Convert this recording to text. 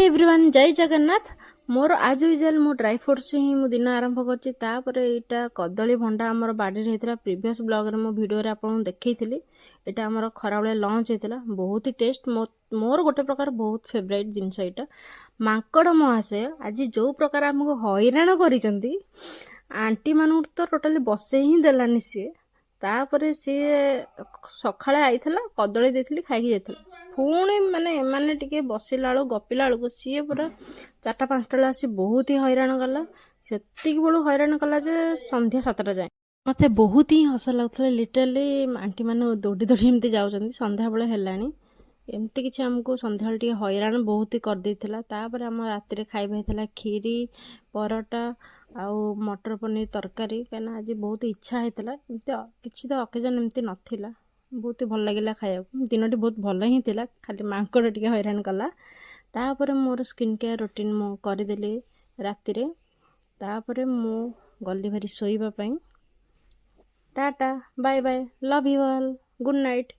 Everyone जय जगन्नाथ। मोर आज usual मो ड्राई फ्रुट्स ही मु दिन आरंभ करछि। तापर एटा कदली भंडा हमर बाडी रे हेतला। प्रीवियस ब्लॉग रे मो वीडियो रे आपन देखैथिली। एटा हमर खराबले लॉन्च हेतला, बहुत ही टेस्ट। मोर गोटे प्रकार बहुत फेवरेट जिंस एटा। मांकड़ महाशय आज जो प्रकार हमको हैरान करिसंती, आंटी मानु तो टोटली बसे ही देलानी सी। तापर सी सखाळे आइथला, कदली देथिली, खाइकी जेथला। पुणी माने टिके बसिला बेलू गपिला बेलू सी पूरा 4-5टा आसी बहुत ही हैरान कला। सेतिक बेलू हैरान कला जे संध्या 7टा जाए मते बहुत ही हस लगुला। लिटरली आंटी मैंने दौड़ी दौड़ी एमती जाऊँ। संध्या बेले हेलानी एमती किसी आमको संध्या टे हैरान बहुत ही कर देथिला। तापर आम राति खाଇବା होता खीरी, परोटा आउ मटर पनीर तरकारी। कहीं आज बहुत इच्छा होता, किसी तो अकेजन एमती नथिला। बहुत ही भल लगे खाया। दिन टी बहुत भल ही थिला, खाली मांकड़ टिके हैरान कला। तापर मोर स्किन केयर रूटीन मो करदेली राति रे। तापर मो गली भारी शोइबा पई। Tata bye bye, love you all, good night.